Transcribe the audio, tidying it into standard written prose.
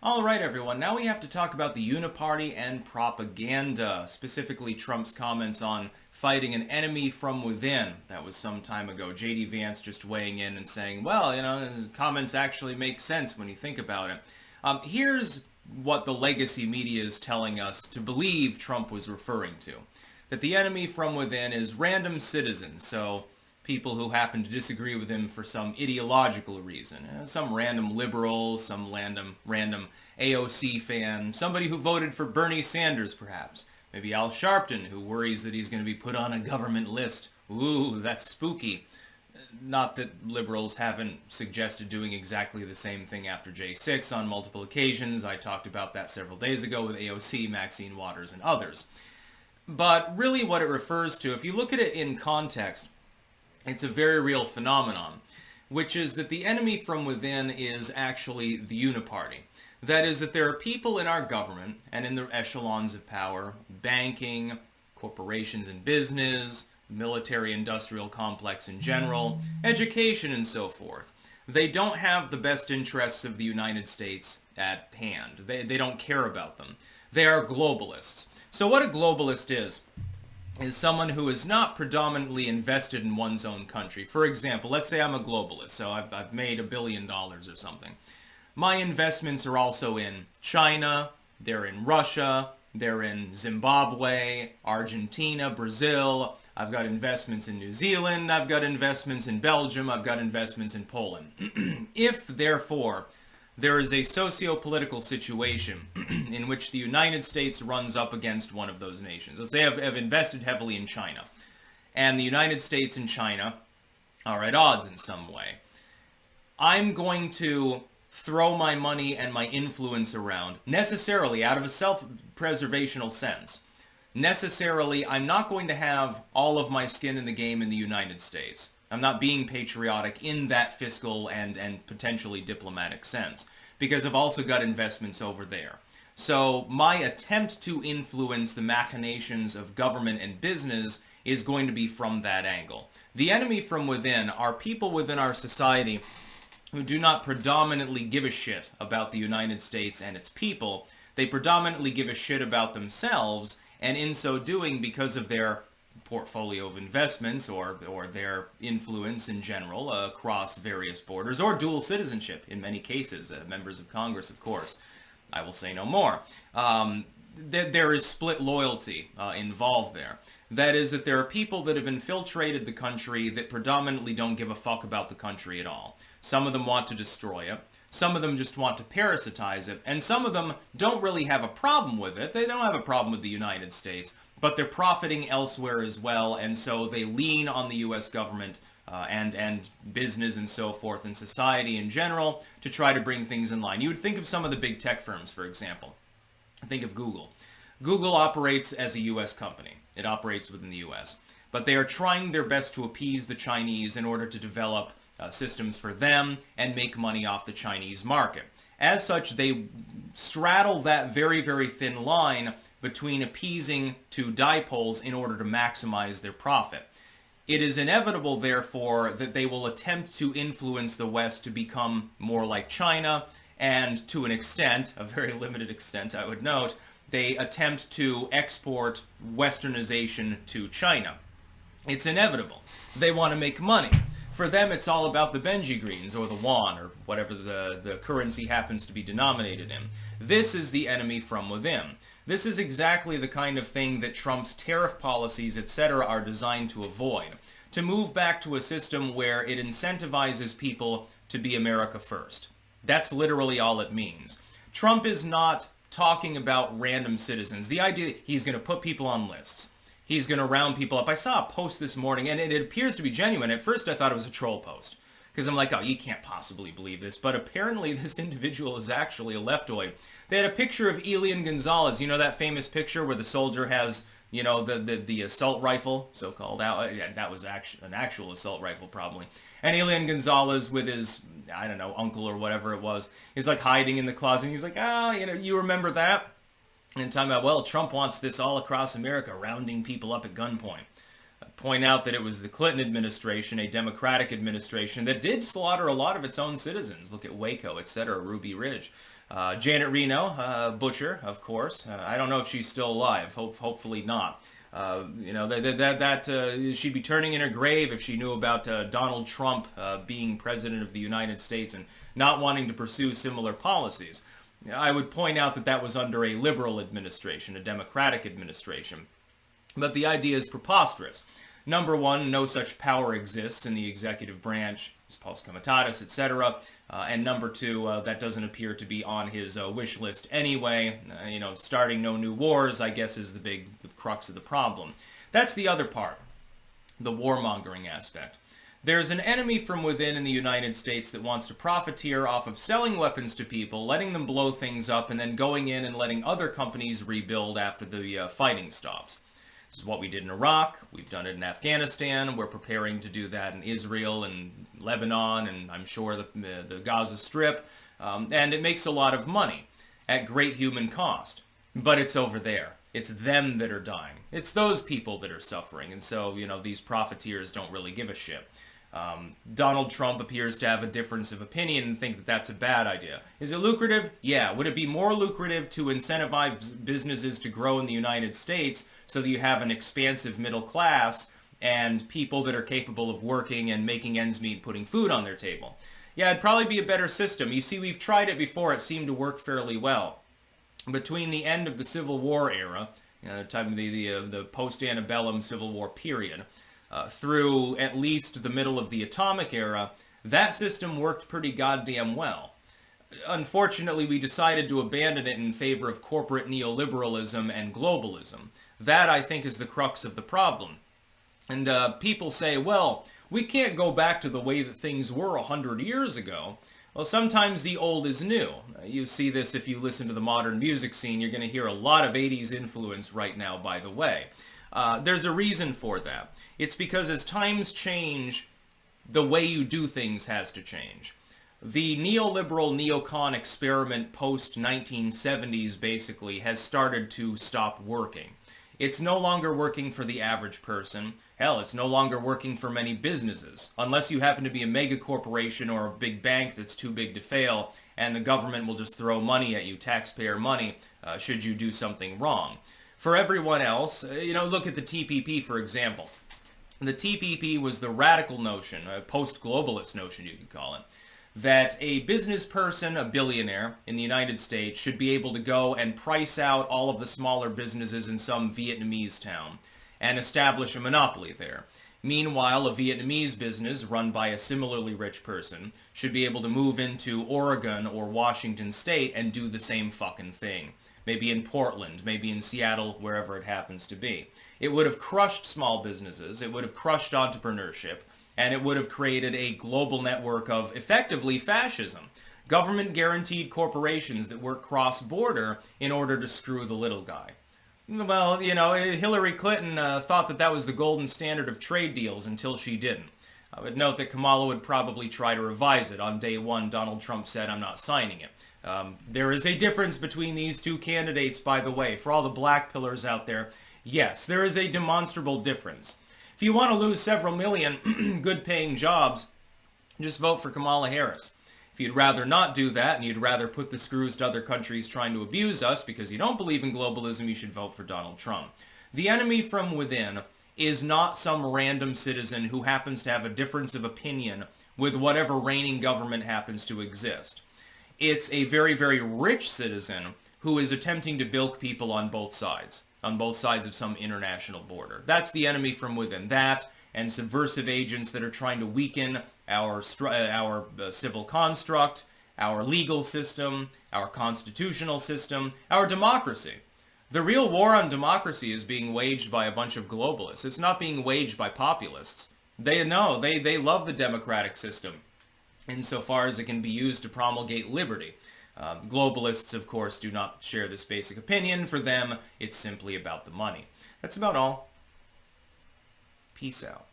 All right, everyone. Now we have to talk about the Uniparty and propaganda, specifically Trump's comments on fighting an enemy from within. That was some time ago. J.D. Vance just weighing in and saying, well, his comments actually make sense when you think about it. Here's what the legacy media is telling us to believe Trump was referring to. That the enemy from within is random citizens, so people who happen to disagree with him for some ideological reason. Some random liberal, some random AOC fan, somebody who voted for Bernie Sanders perhaps. Maybe Al Sharpton, who worries that he's going to be put on a government list. Ooh, that's spooky. Not that liberals haven't suggested doing exactly the same thing after J6 on multiple occasions. I talked about that several days ago with AOC, Maxine Waters, and others. But really what it refers to, if you look at it in context, it's a very real phenomenon, which is that the enemy from within is actually the Uniparty. That is that there are people in our government and in the echelons of power, banking, corporations and business, military-industrial complex in general, education and so forth. They don't have the best interests of the United States at hand. They don't care about them. They are globalists. So what a globalist is someone who is not predominantly invested in one's own country. For example, let's say I'm a globalist, so I've made $1 billion or something. My investments are also in China, they're in Russia, they're in Zimbabwe, Argentina, Brazil. I've got investments in New Zealand, I've got investments in Belgium, I've got investments in Poland. If, therefore, there is a socio-political situation in which the United States runs up against one of those nations. Let's say I've invested heavily in China, and the United States and China are at odds in some way. I'm going to throw my money and my influence around, necessarily out of a self-preservational sense. Necessarily, I'm not going to have all of my skin in the game in the United States. I'm not being patriotic in that fiscal and potentially diplomatic sense, because I've also got investments over there. So my attempt to influence the machinations of government and business is going to be from that angle. The enemy from within are people within our society who do not predominantly give a shit about the United States and its people. They predominantly give a shit about themselves, and in so doing, because of their portfolio of investments or their influence in general across various borders, or dual citizenship in many cases, members of Congress, of course. I will say no more. There is split loyalty involved there. That is that there are people that have infiltrated the country that predominantly don't give a fuck about the country at all. Some of them want to destroy it. Some of them just want to parasitize it. And some of them don't really have a problem with it. They don't have a problem with the United States, but they're profiting elsewhere as well, and so they lean on the U.S. government and business and so forth, and society in general, to try to bring things in line. You would think of some of the big tech firms, for example. Think of Google. Google operates as a U.S. company. It operates within the U.S. But they are trying their best to appease the Chinese in order to develop systems for them and make money off the Chinese market. As such, they straddle that very, very thin line between appeasing two dipoles in order to maximize their profit. It is inevitable, therefore, that they will attempt to influence the West to become more like China, and to an extent, a very limited extent I would note, they attempt to export westernization to China. It's inevitable. They want to make money. For them, it's all about the Benji greens, or the yuan, or whatever the currency happens to be denominated in. This is the enemy from within. This is exactly the kind of thing that Trump's tariff policies, etc., are designed to avoid. To move back to a system where it incentivizes people to be America first. That's literally all it means. Trump is not talking about random citizens. The idea that he's going to put people on lists. He's going to round people up. I saw a post this morning, and it appears to be genuine. At first, I thought it was a troll post, because I'm like, oh, you can't possibly believe this. But apparently, this individual is actually a leftoid. They had a picture of Elian Gonzalez. You know that famous picture where the soldier has, the assault rifle, so-called? That was an actual assault rifle, probably. And Elian Gonzalez with his, I don't know, uncle or whatever it was, is like hiding in the closet. And he's like, you remember that? And talking about, well, Trump wants this all across America, rounding people up at gunpoint. Point out that it was the Clinton administration, a Democratic administration, that did slaughter a lot of its own citizens. Look at Waco, etc., Ruby Ridge. Janet Reno, butcher, of course. I don't know if she's still alive. Hopefully not. She'd be turning in her grave if she knew about Donald Trump being president of the United States and not wanting to pursue similar policies. I would point out that that was under a liberal administration, a Democratic administration. But the idea is preposterous. Number one, no such power exists in the executive branch, Paulus Comitatus, etc. And number two, that doesn't appear to be on his wish list anyway. Starting no new wars, I guess, is the crux of the problem. That's the other part, the warmongering aspect. There's an enemy from within in the United States that wants to profiteer off of selling weapons to people, letting them blow things up, and then going in and letting other companies rebuild after the fighting stops. This is what we did in Iraq. We've done it in Afghanistan. We're preparing to do that in Israel and Lebanon and I'm sure the Gaza Strip. And it makes a lot of money at great human cost. But it's over there. It's them that are dying. It's those people that are suffering. And so, these profiteers don't really give a shit. Donald Trump appears to have a difference of opinion and think that that's a bad idea. Is it lucrative? Yeah. Would it be more lucrative to incentivize businesses to grow in the United States so that you have an expansive middle class and people that are capable of working and making ends meet, putting food on their table? Yeah, it'd probably be a better system. You see, we've tried it before. It seemed to work fairly well. Between the end of the Civil War era, the time of the post-antebellum Civil War period, through at least the middle of the atomic era, that system worked pretty goddamn well. Unfortunately, we decided to abandon it in favor of corporate neoliberalism and globalism. That, I think, is the crux of the problem. And people say, well, we can't go back to the way that things were 100 years ago. Well, sometimes the old is new. You see this if you listen to the modern music scene. You're going to hear a lot of 80s influence right now, by the way. There's a reason for that. It's because as times change, the way you do things has to change. The neoliberal neocon experiment post-1970s basically has started to stop working. It's no longer working for the average person. Hell, it's no longer working for many businesses, unless you happen to be a mega corporation or a big bank that's too big to fail, and the government will just throw money at you, taxpayer money, should you do something wrong. For everyone else, look at the TPP, for example. The TPP was the radical notion, a post-globalist notion you could call it, that a business person, a billionaire in the United States, should be able to go and price out all of the smaller businesses in some Vietnamese town and establish a monopoly there. Meanwhile, a Vietnamese business run by a similarly rich person should be able to move into Oregon or Washington State and do the same fucking thing. Maybe in Portland, maybe in Seattle, wherever it happens to be. It would have crushed small businesses, it would have crushed entrepreneurship, and it would have created a global network of, effectively, fascism. Government-guaranteed corporations that work cross-border in order to screw the little guy. Well, Hillary Clinton thought that was the golden standard of trade deals until she didn't. I would note that Kamala would probably try to revise it. On day one, Donald Trump said, "I'm not signing it." There is a difference between these two candidates, by the way. For all the black pillars out there, yes, there is a demonstrable difference. If you want to lose several million good-paying jobs, just vote for Kamala Harris. If you'd rather not do that, and you'd rather put the screws to other countries trying to abuse us because you don't believe in globalism, you should vote for Donald Trump. The enemy from within is not some random citizen who happens to have a difference of opinion with whatever reigning government happens to exist. It's a very, very rich citizen who is attempting to bilk people on both sides of some international border. That's the enemy from within. That and subversive agents that are trying to weaken our civil construct, our legal system, our constitutional system, our democracy. The real war on democracy is being waged by a bunch of globalists. It's not being waged by populists. They love the democratic system insofar as it can be used to promulgate liberty. Globalists, of course, do not share this basic opinion. For them, it's simply about the money. That's about all. Peace out.